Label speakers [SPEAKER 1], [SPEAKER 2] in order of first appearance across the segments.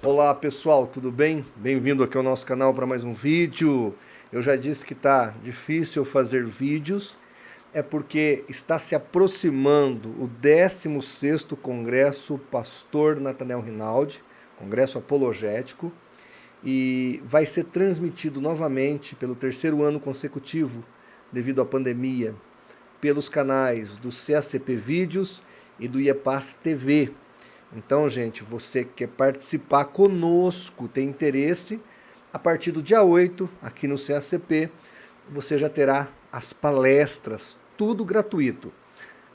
[SPEAKER 1] Olá pessoal, tudo bem? Bem-vindo aqui ao nosso canal para mais um vídeo. Eu já disse que tá difícil fazer vídeos, é porque está se aproximando o 16º Congresso Pastor Nathanael Rinaldi, Congresso Apologético, e vai ser transmitido novamente pelo terceiro ano consecutivo, devido à pandemia, pelos canais do CACP Vídeos e do IEPAS TV. Então, gente, você que quer participar conosco, tem interesse, a partir do dia 8, aqui no CACP, você já terá as palestras, tudo gratuito.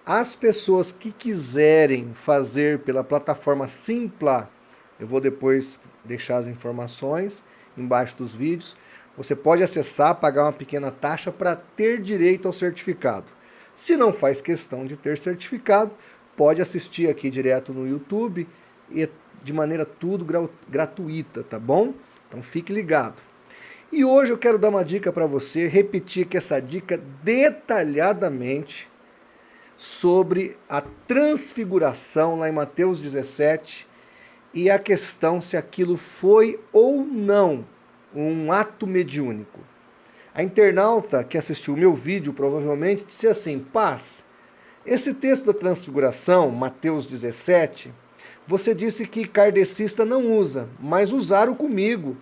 [SPEAKER 1] As pessoas que quiserem fazer pela plataforma Simpla, eu vou depois deixar as informações embaixo dos vídeos, você pode acessar, pagar uma pequena taxa para ter direito ao certificado. Se não faz questão de ter certificado, pode assistir aqui direto no YouTube e de maneira tudo gratuita, tá bom? Então fique ligado. E hoje eu quero dar uma dica para você, repetir aqui essa dica detalhadamente sobre a transfiguração lá em Mateus 17 e a questão se aquilo foi ou não um ato mediúnico. A internauta que assistiu o meu vídeo provavelmente disse assim: Paz, esse texto da transfiguração, Mateus 17, você disse que kardecista não usa, mas usaram comigo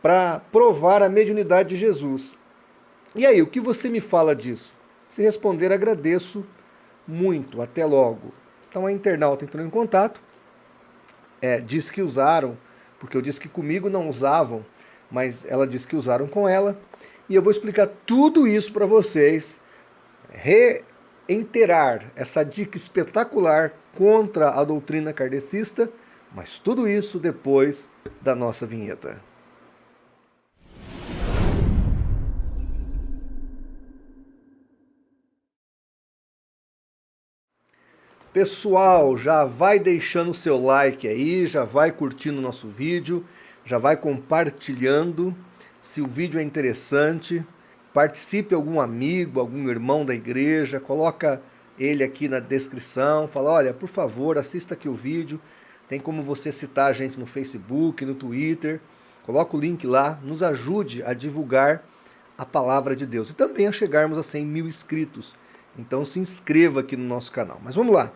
[SPEAKER 1] para provar a mediunidade de Jesus. E aí, o que você me fala disso? Se responder, agradeço muito. Até logo. Então a internauta entrou em contato, disse que usaram, porque eu disse que comigo não usavam, mas ela disse que usaram com ela. E eu vou explicar tudo isso para vocês, reiterar essa dica espetacular contra a doutrina kardecista, mas tudo isso depois da nossa vinheta. Pessoal, já vai deixando o seu like aí, já vai curtindo o nosso vídeo, já vai compartilhando. Se o vídeo é interessante, participe algum amigo, algum irmão da igreja, coloca ele aqui na descrição, fala, olha, por favor, assista aqui o vídeo, tem como você citar a gente no Facebook, no Twitter, coloca o link lá, nos ajude a divulgar a palavra de Deus e também a chegarmos a 100 mil inscritos. Então se inscreva aqui no nosso canal. Mas vamos lá,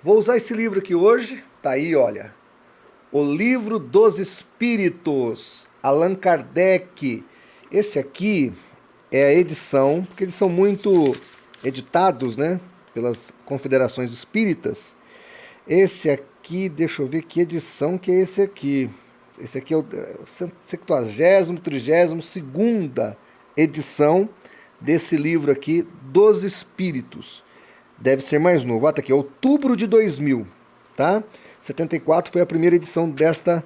[SPEAKER 1] vou usar esse livro aqui hoje, tá aí, olha, O Livro dos Espíritos, Allan Kardec. Esse aqui é a edição, porque eles são muito editados, né, pelas confederações espíritas. Esse aqui, deixa eu ver que edição que é esse aqui. Esse aqui é o 70º, 32ª edição desse livro aqui, Dos Espíritos. Deve ser mais novo. Ah, tá aqui, outubro de 2000, tá? 74 foi a primeira edição desta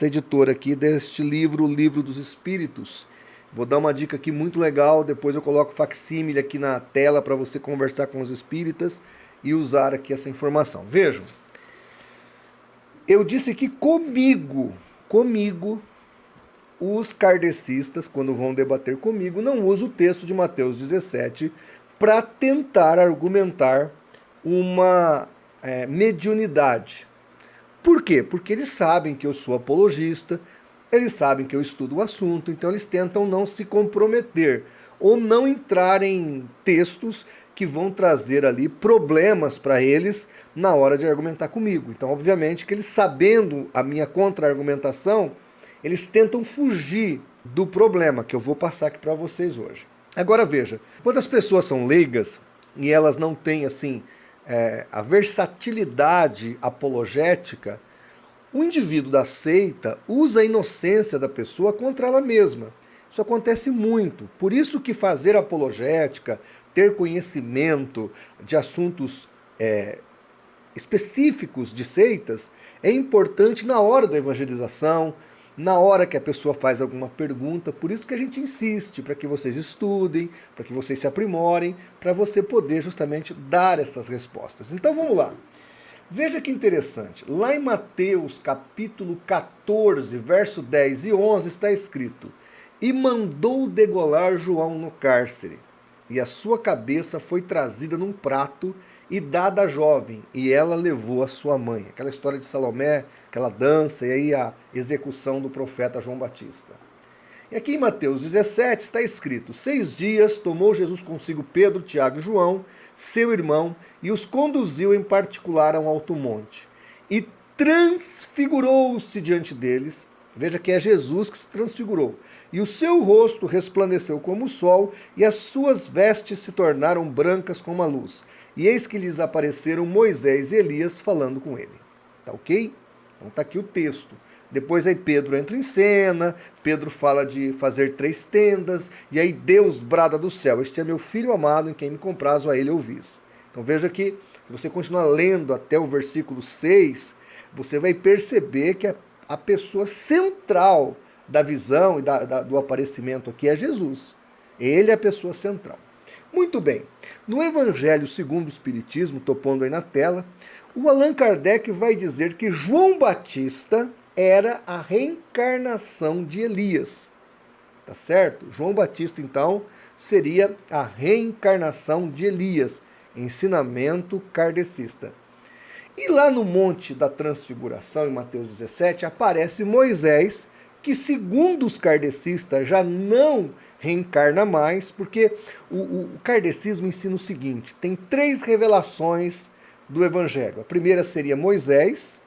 [SPEAKER 1] editora aqui, deste livro, O Livro dos Espíritos. Vou dar uma dica aqui muito legal, depois eu coloco o facsímile aqui na tela para você conversar com os espíritas e usar aqui essa informação. Vejam, eu disse que comigo, os kardecistas, quando vão debater comigo, não usam o texto de Mateus 17 para tentar argumentar uma mediunidade. Por quê? Porque eles sabem que eu sou apologista, eles sabem que eu estudo o assunto, então eles tentam não se comprometer ou não entrar em textos que vão trazer ali problemas para eles na hora de argumentar comigo. Então, obviamente, que eles, sabendo a minha contra-argumentação, eles tentam fugir do problema que eu vou passar aqui para vocês hoje. Agora veja, quando as pessoas são leigas e elas não têm assim a versatilidade apologética, o indivíduo da seita usa a inocência da pessoa contra ela mesma. Isso acontece muito. Por isso que fazer apologética, ter conhecimento de assuntos específicos de seitas é importante na hora da evangelização, na hora que a pessoa faz alguma pergunta. Por isso que a gente insiste, para que vocês estudem, para que vocês se aprimorem, para você poder justamente dar essas respostas. Então vamos lá. Veja que interessante, lá em Mateus capítulo 14, verso 10 e 11 está escrito: E mandou degolar João no cárcere, e a sua cabeça foi trazida num prato e dada à jovem, e ela levou a sua mãe. Aquela história de Salomé, aquela dança, e aí a execução do profeta João Batista. E aqui em Mateus 17 está escrito: 6 dias tomou Jesus consigo Pedro, Tiago e João, seu irmão, e os conduziu em particular a um alto monte. E transfigurou-se diante deles. Veja que é Jesus que se transfigurou. E o seu rosto resplandeceu como o sol, e as suas vestes se tornaram brancas como a luz. E eis que lhes apareceram Moisés e Elias falando com ele. Tá ok? Então tá aqui o texto. Depois aí Pedro entra em cena, Pedro fala de fazer 3 tendas, e aí Deus brada do céu: este é meu filho amado, em quem me comprazo, a ele ouvis. Então veja que, se você continuar lendo até o versículo 6, você vai perceber que a pessoa central da visão e do aparecimento aqui é Jesus. Ele é a pessoa central. Muito bem. No Evangelho segundo o Espiritismo, tô pondo aí na tela, o Allan Kardec vai dizer que João Batista era a reencarnação de Elias. Tá certo? João Batista, então, seria a reencarnação de Elias. Ensinamento kardecista. E lá no Monte da Transfiguração, em Mateus 17, aparece Moisés, que segundo os kardecistas já não reencarna mais, porque o kardecismo ensina o seguinte: tem 3 revelações do Evangelho. A primeira seria Moisés,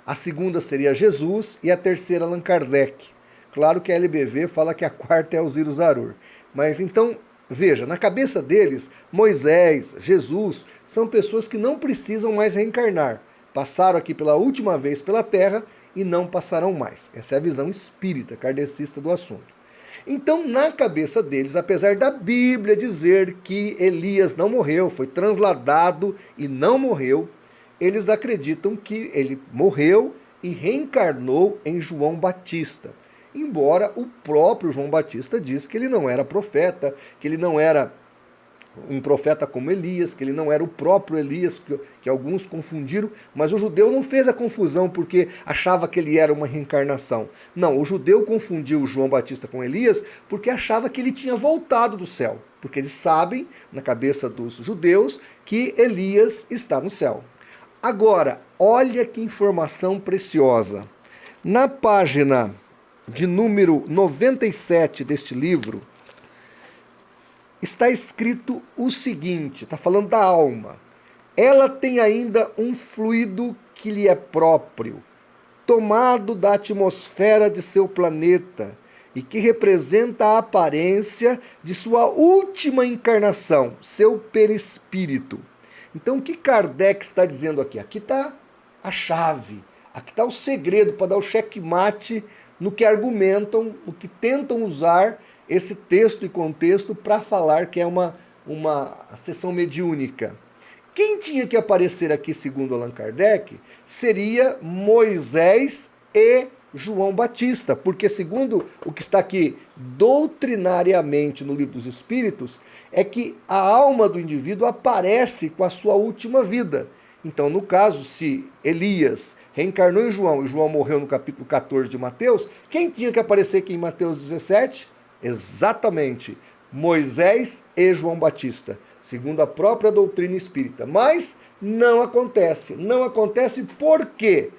[SPEAKER 1] a segunda seria Jesus e a terceira Allan Kardec. Claro que a LBV fala que a quarta é Alziro Zarur. Mas então, veja, na cabeça deles, Moisés, Jesus, são pessoas que não precisam mais reencarnar. Passaram aqui pela última vez pela Terra e não passarão mais. Essa é a visão espírita, kardecista do assunto. Então, na cabeça deles, apesar da Bíblia dizer que Elias não morreu, foi transladado e não morreu, eles acreditam que ele morreu e reencarnou em João Batista. Embora o próprio João Batista disse que ele não era profeta, que ele não era um profeta como Elias, que ele não era o próprio Elias, que alguns confundiram, mas o judeu não fez a confusão porque achava que ele era uma reencarnação. Não, o judeu confundiu João Batista com Elias porque achava que ele tinha voltado do céu, porque eles sabem, na cabeça dos judeus, que Elias está no céu. Agora, olha que informação preciosa. Na página de número 97 deste livro, está escrito o seguinte, está falando da alma. Ela tem ainda um fluido que lhe é próprio, tomado da atmosfera de seu planeta, e que representa a aparência de sua última encarnação, seu perispírito. Então, o que Kardec está dizendo aqui? Aqui está a chave, aqui está o segredo para dar o checkmate no que argumentam, no que tentam usar esse texto e contexto para falar que é uma sessão mediúnica. Quem tinha que aparecer aqui, segundo Allan Kardec, seria Moisés e João Batista, porque segundo o que está aqui doutrinariamente no Livro dos Espíritos, é que a alma do indivíduo aparece com a sua última vida. Então, no caso, se Elias reencarnou em João e João morreu no capítulo 14 de Mateus, quem tinha que aparecer aqui em Mateus 17? Exatamente, Moisés e João Batista, segundo a própria doutrina espírita. Mas não acontece. Não acontece por quê?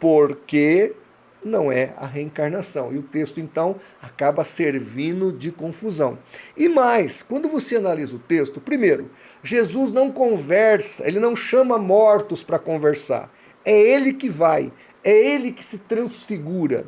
[SPEAKER 1] Porque não é a reencarnação. E o texto, então, acaba servindo de confusão. E mais, quando você analisa o texto, primeiro, Jesus não conversa, ele não chama mortos para conversar. É ele que vai, é ele que se transfigura.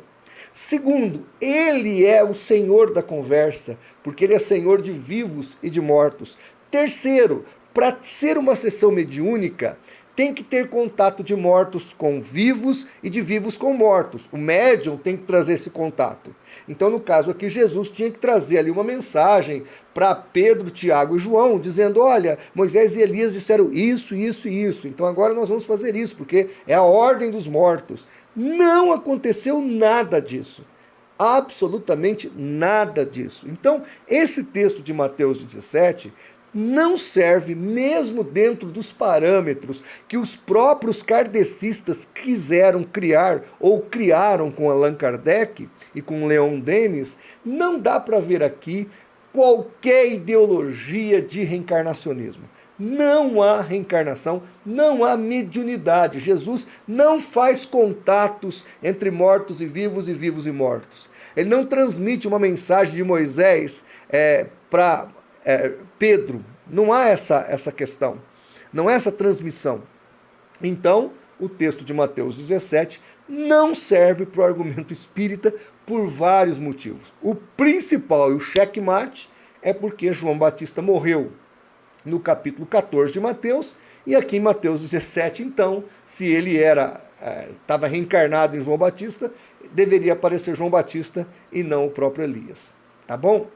[SPEAKER 1] Segundo, ele é o Senhor da conversa, porque ele é Senhor de vivos e de mortos. Terceiro, para ser uma sessão mediúnica, tem que ter contato de mortos com vivos e de vivos com mortos. O médium tem que trazer esse contato. Então, no caso aqui, Jesus tinha que trazer ali uma mensagem para Pedro, Tiago e João, dizendo: olha, Moisés e Elias disseram isso, isso e isso. Então agora nós vamos fazer isso, porque é a ordem dos mortos. Não aconteceu nada disso. Absolutamente nada disso. Então, esse texto de Mateus 17 não serve mesmo dentro dos parâmetros que os próprios kardecistas quiseram criar ou criaram com Allan Kardec e com Leon Denis. Não dá para ver aqui qualquer ideologia de reencarnacionismo. não há reencarnação, não há mediunidade. Jesus não faz contatos entre mortos e vivos e mortos. Ele não transmite uma mensagem de Moisés para Pedro. Não há essa questão, não há essa transmissão. Então, o texto de Mateus 17 não serve para o argumento espírita por vários motivos. O principal e o checkmate é porque João Batista morreu no capítulo 14 de Mateus, e aqui em Mateus 17, então, se ele estava reencarnado em João Batista, deveria aparecer João Batista e não o próprio Elias. Tá bom?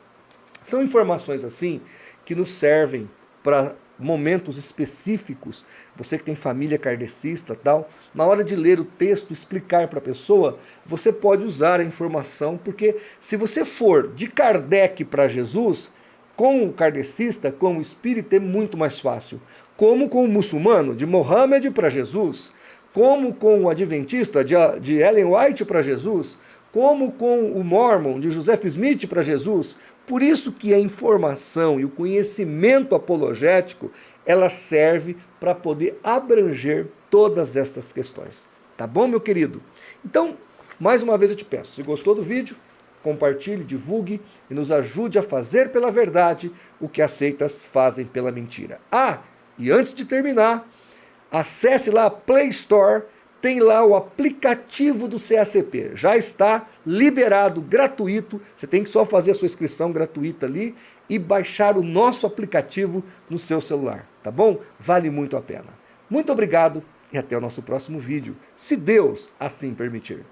[SPEAKER 1] São informações assim que nos servem para momentos específicos. Você que tem família kardecista, tal, na hora de ler o texto, explicar para a pessoa, você pode usar a informação, porque se você for de Kardec para Jesus, com o kardecista, com o espírita, é muito mais fácil. Como com o muçulmano, de Mohammed para Jesus, como com o adventista, de Ellen White para Jesus, como com o Mormon, de Joseph Smith para Jesus. Por isso que a informação e o conhecimento apologético, ela serve para poder abranger todas essas questões. Tá bom, meu querido? Então, mais uma vez eu te peço, se gostou do vídeo, compartilhe, divulgue e nos ajude a fazer pela verdade o que as seitas fazem pela mentira. E antes de terminar, acesse lá a Play Store, tem lá o aplicativo do CACP. Já está liberado, gratuito. Você tem que só fazer a sua inscrição gratuita ali e baixar o nosso aplicativo no seu celular, tá bom? Vale muito a pena. Muito obrigado e até o nosso próximo vídeo, se Deus assim permitir.